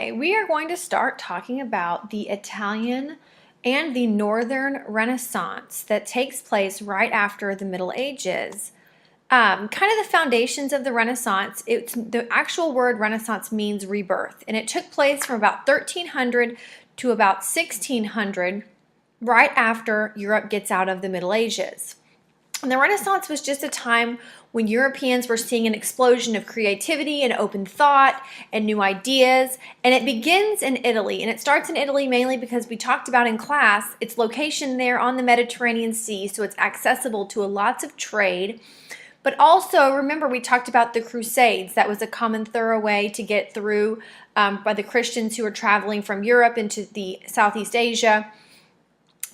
Today we are going to start talking about the Italian and the Northern Renaissance that takes place right after the Middle Ages. Kind of the foundations of the Renaissance. The actual word Renaissance means rebirth, and it took place from about 1300 to about 1600, right after Europe gets out of the Middle Ages. And the Renaissance was just a time when Europeans were seeing an explosion of creativity and open thought and new ideas. And it begins in Italy. And it starts in Italy mainly because we talked about in class, its location there on the Mediterranean Sea, so it's accessible to lots of trade. But also, remember, we talked about the Crusades. That was a common thorough way to get through by the Christians who were traveling from Europe into the Southeast Asia.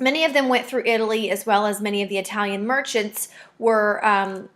Many of them went through Italy, as well as many of the Italian merchants were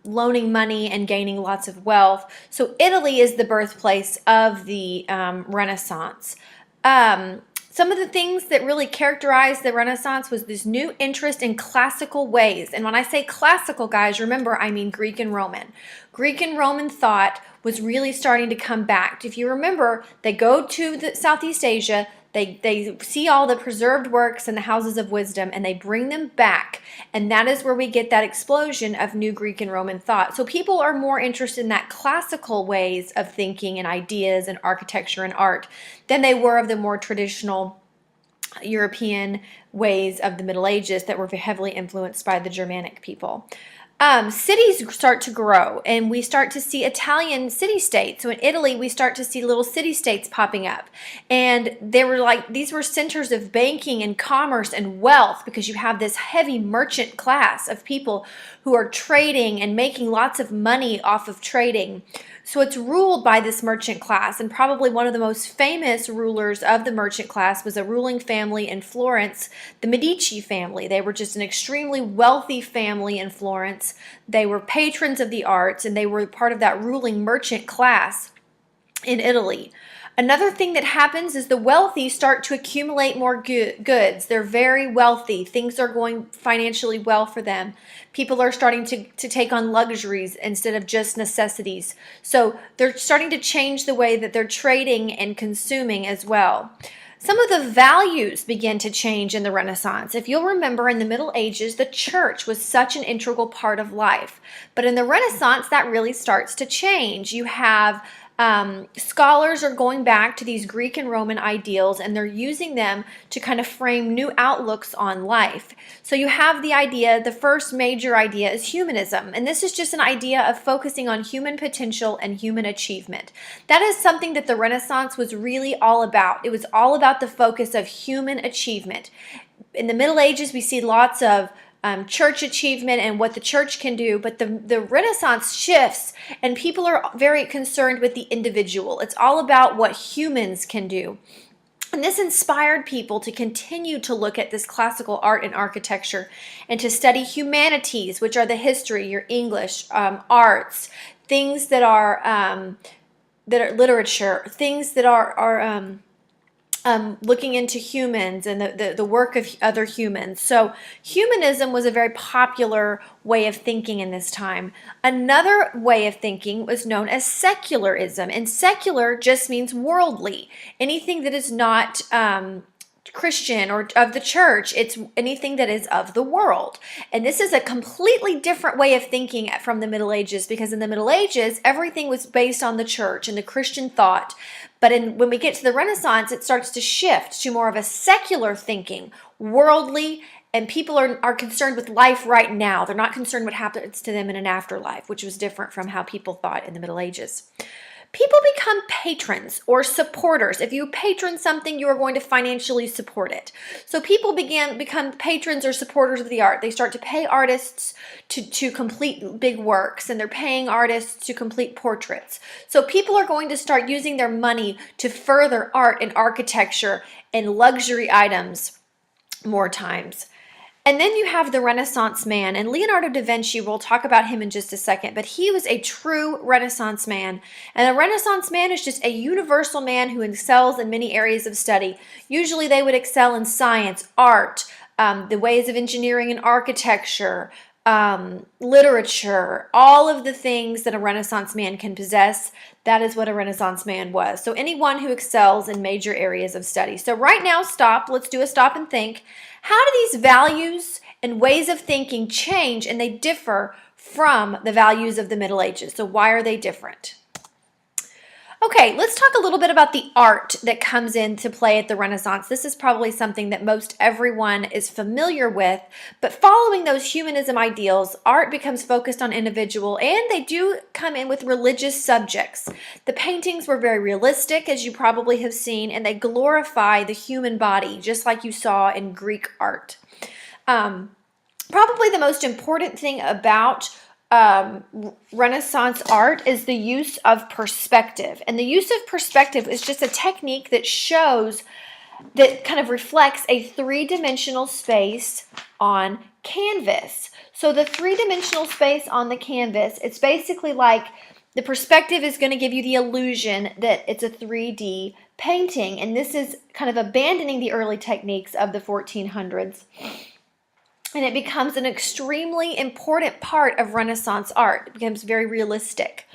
loaning money and gaining lots of wealth. So Italy is the birthplace of the Renaissance. Some of the things that really characterized the Renaissance was this new interest in classical ways. And when I say classical, guys, remember, I mean Greek and Roman. Greek and Roman thought was really starting to come back. If you remember, they go to the Southeast Asia, they see all the preserved works in the houses of wisdom, and they bring them back. And that is where we get that explosion of new Greek and Roman thought. So people are more interested in that classical ways of thinking and ideas and architecture and art than they were of the more traditional European ways of the Middle Ages that were heavily influenced by the Germanic people. Cities start to grow, and we start to see Italian city-states. So in Italy, we start to see little city-states popping up. And these were centers of banking and commerce and wealth, because you have this heavy merchant class of people who are trading and making lots of money off of trading. So it's ruled by this merchant class, and probably one of the most famous rulers of the merchant class was a ruling family in Florence, the Medici family. They were just an extremely wealthy family in Florence. They were patrons of the arts, and they were part of that ruling merchant class in Italy. Another thing that happens is the wealthy start to accumulate more goods. They're very wealthy. Things are going financially well for them. People are starting to take on luxuries instead of just necessities. So they're starting to change the way that they're trading and consuming as well. Some of the values begin to change in the Renaissance. If you'll remember, in the Middle Ages, the church was such an integral part of life. But in the Renaissance, that really starts to change. You have scholars are going back to these Greek and Roman ideals, and they're using them to kind of frame new outlooks on life. So you have the idea, the first major idea is humanism, and this is just an idea of focusing on human potential and human achievement. That is something that the Renaissance was really all about. It was all about the focus of human achievement. In the Middle Ages, we see lots of church achievement and what the church can do, but the Renaissance shifts, and people are very concerned with the individual. It's all about what humans can do. And this inspired people to continue to look at this classical art and architecture and to study humanities, which are the history, your English, arts, things that are literature, things that are looking into humans and the work of other humans. So humanism was a very popular way of thinking in this time. Another way of thinking was known as secularism, and secular just means worldly. Anything that is not Christian or of the church, it's anything that is of the world. And this is a completely different way of thinking from the Middle Ages, because in the Middle Ages, everything was based on the church and the Christian thought. But when we get to the Renaissance, it starts to shift to more of a secular thinking, worldly, and people are concerned with life right now. They're not concerned what happens to them in an afterlife, which was different from how people thought in the Middle Ages. People become patrons or supporters. If you patron something, you are going to financially support it. So people become patrons or supporters of the art. They start to pay artists to complete big works, and they're paying artists to complete portraits. So people are going to start using their money to further art and architecture and luxury items more times. And then you have the Renaissance man, and Leonardo da Vinci, we'll talk about him in just a second, but he was a true Renaissance man. And a Renaissance man is just a universal man who excels in many areas of study. Usually they would excel in science, art, the ways of engineering and architecture, literature, all of the things that a Renaissance man can possess. That is what a Renaissance man was. So anyone who excels in major areas of study. So right now, let's do a stop and think. How do these values and ways of thinking change, and they differ from the values of the Middle Ages? So why are they different? Okay, let's talk a little bit about the art that comes into play at the Renaissance. This is probably something that most everyone is familiar with, but following those humanism ideals, art becomes focused on individual, and they do come in with religious subjects. The paintings were very realistic, as you probably have seen, and they glorify the human body, just like you saw in Greek art. Probably the most important thing about Renaissance art is the use of perspective. And the use of perspective is just a technique that shows, that kind of reflects a three-dimensional space on canvas. So the three-dimensional space on the canvas, it's basically like the perspective is going to give you the illusion that it's a 3D painting. And this is kind of abandoning the early techniques of the 1400s. And it becomes an extremely important part of Renaissance art. It becomes very realistic.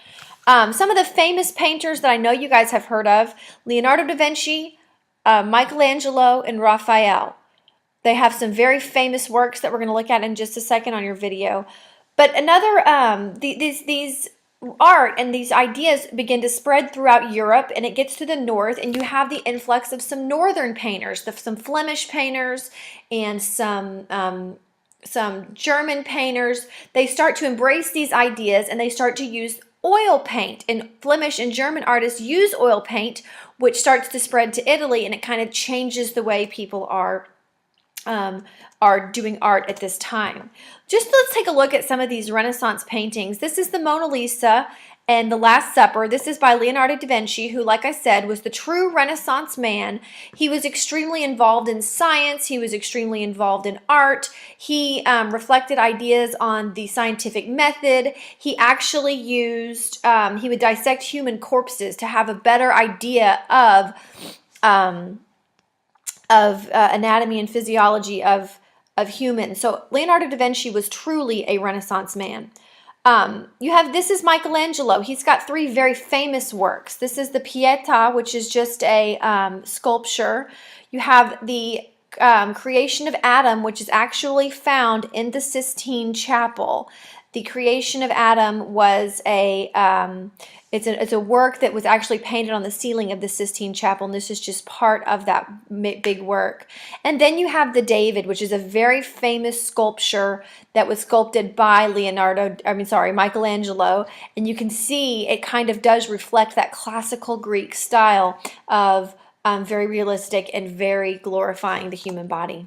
Some of the famous painters that I know you guys have heard of: Leonardo da Vinci, Michelangelo, and Raphael. They have some very famous works that we're going to look at in just a second on your video. But these art and these ideas begin to spread throughout Europe, and it gets to the north, and you have the influx of some northern painters, some Flemish painters, and some German painters. They start to embrace these ideas, and they start to use oil paint. And Flemish and German artists use oil paint, which starts to spread to Italy, and it kind of changes the way people are doing art at this time. Let's take a look at some of these Renaissance paintings. This is the Mona Lisa and the Last Supper. This is by Leonardo da Vinci, who, like I said, was the true Renaissance man. He was extremely involved in science. He was extremely involved in art. He reflected ideas on the scientific method. He actually used, he would dissect human corpses to have a better idea of anatomy and physiology of humans. So Leonardo da Vinci was truly a Renaissance man. This is Michelangelo. He's got three very famous works. This is the Pietà, which is just a sculpture. You have the creation of Adam, which is actually found in the Sistine Chapel. The creation of Adam was it's a work that was actually painted on the ceiling of the Sistine Chapel, and this is just part of that big work. And then you have the David, which is a very famous sculpture that was sculpted by Michelangelo, and you can see it kind of does reflect that classical Greek style of very realistic and very glorifying the human body.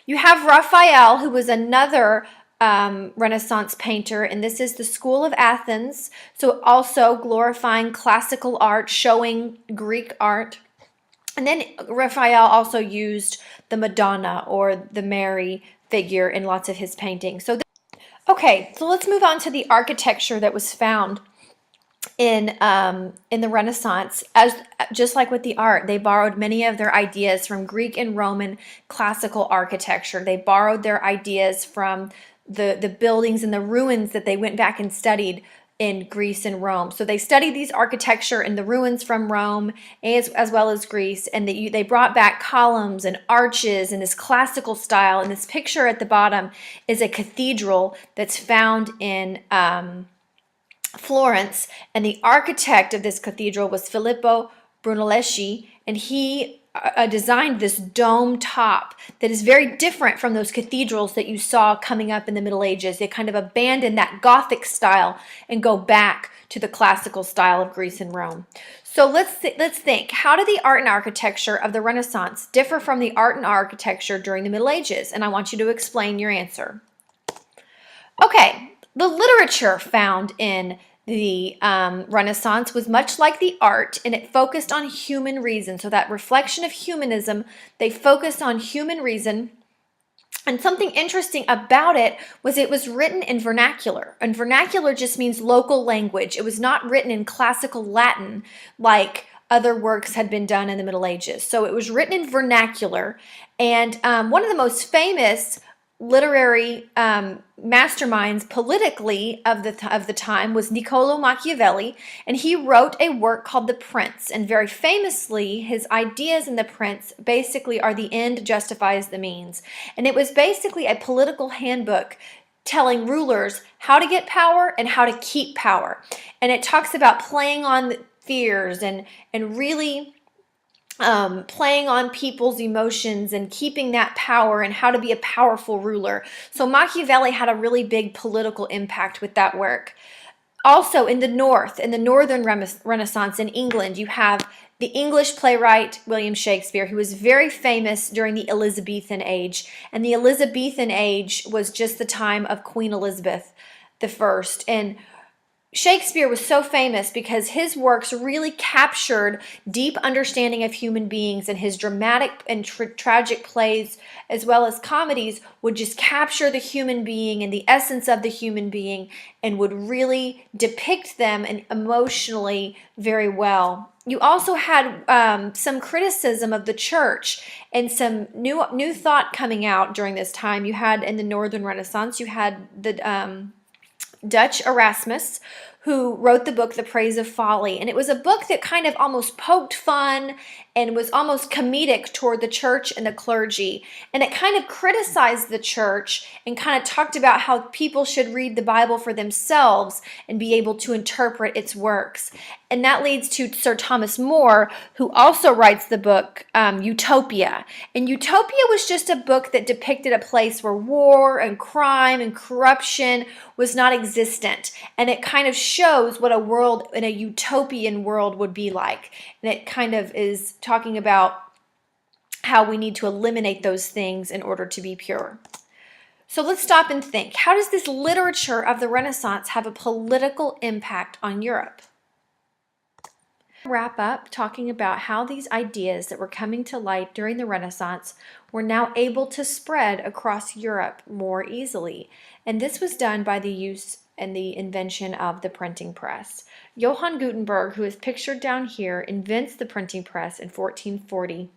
You have Raphael, who was another Renaissance painter, and this is the School of Athens, so also glorifying classical art, showing Greek art. And then Raphael also used the Madonna or the Mary figure in lots of his paintings. So let's move on to the architecture that was found in the Renaissance. Just like with the art, they borrowed many of their ideas from Greek and Roman classical architecture. They borrowed their ideas from the buildings and the ruins that they went back and studied in Greece and Rome. So they studied these architecture and the ruins from Rome as well as Greece, and they brought back columns and arches in this classical style. And this picture at the bottom is a cathedral that's found in Florence, and the architect of this cathedral was Filippo Brunelleschi, and he designed this dome top that is very different from those cathedrals that you saw coming up in the Middle Ages. They kind of abandoned that Gothic style and go back to the classical style of Greece and Rome. So let's think, how did the art and architecture of the Renaissance differ from the art and architecture during the Middle Ages? And I want you to explain your answer. Okay, the literature found in the Renaissance was much like the art, and it focused on human reason. So that reflection of humanism, they focused on human reason. And something interesting about it was written in vernacular. And vernacular just means local language. It was not written in classical Latin like other works had been done in the Middle Ages. So it was written in vernacular. And one of the most famous literary masterminds politically of the time was Niccolo Machiavelli, and he wrote a work called The Prince. And very famously, his ideas in The Prince basically are the end justifies the means. And it was basically a political handbook telling rulers how to get power and how to keep power. And it talks about playing on fears and really playing on people's emotions and keeping that power and how to be a powerful ruler. So Machiavelli had a really big political impact with that work. Also in the North, in the Northern Renaissance in England, you have the English playwright William Shakespeare, who was very famous during the Elizabethan age. And the Elizabethan age was just the time of Queen Elizabeth I. And Shakespeare was so famous because his works really captured deep understanding of human beings, and his dramatic and tragic plays, as well as comedies, would just capture the human being and the essence of the human being and would really depict them and emotionally very well. You also had some criticism of the church and some new thought coming out during this time. You had in the Northern Renaissance, you had the Dutch Erasmus, who wrote the book The Praise of Folly. And it was a book that kind of almost poked fun and was almost comedic toward the church and the clergy. And it kind of criticized the church and kind of talked about how people should read the Bible for themselves and be able to interpret its works. And that leads to Sir Thomas More, who also writes the book Utopia. And Utopia was just a book that depicted a place where war and crime and corruption was not existent. And it kind of shows what a world in a utopian world would be like. And it kind of is talking about how we need to eliminate those things in order to be pure. So let's stop and think. How does this literature of the Renaissance have a political impact on Europe? Wrap up talking about how these ideas that were coming to light during the Renaissance were now able to spread across Europe more easily. And this was done by the use and the invention of the printing press. Johann Gutenberg, who is pictured down here, invents the printing press in 1440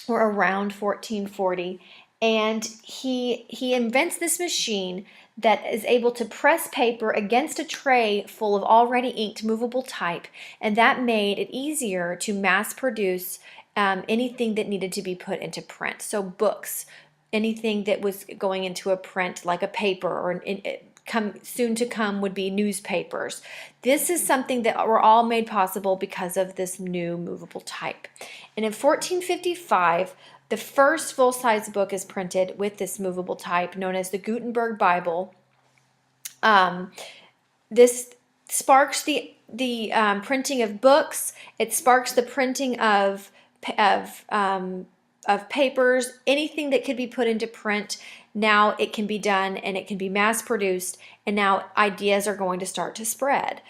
or around 1440. And he invents this machine that is able to press paper against a tray full of already inked movable type, and that made it easier to mass produce anything that needed to be put into print. So books, anything that was going into a print like a paper or soon to come would be newspapers. This is something that were all made possible because of this new movable type. And in 1455, the first full-size book is printed with this movable type, known as the Gutenberg Bible. This sparks the printing of books. It sparks the printing of papers, anything that could be put into print. Now it can be done and it can be mass-produced, and now ideas are going to start to spread.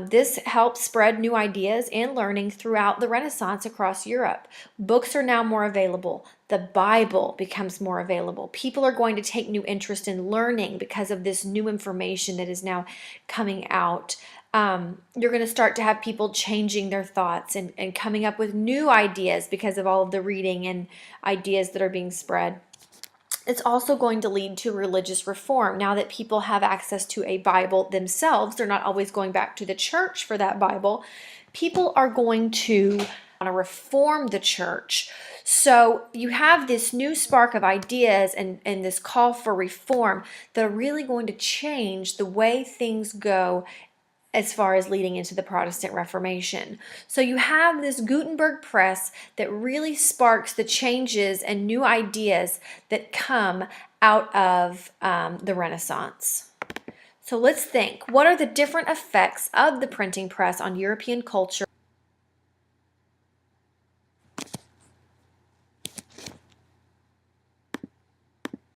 This helps spread new ideas and learning throughout the Renaissance across Europe. Books are now more available. The Bible becomes more available. People are going to take new interest in learning because of this new information that is now coming out. You're going to start to have people changing their thoughts and coming up with new ideas because of all of the reading and ideas that are being spread. It's also going to lead to religious reform. Now that people have access to a Bible themselves, they're not always going back to the church for that Bible. People are going to want to reform the church. So you have this new spark of ideas and this call for reform that are really going to change the way things go as far as leading into the Protestant Reformation. So you have this Gutenberg press that really sparks the changes and new ideas that come out of the Renaissance. So let's think, what are the different effects of the printing press on European culture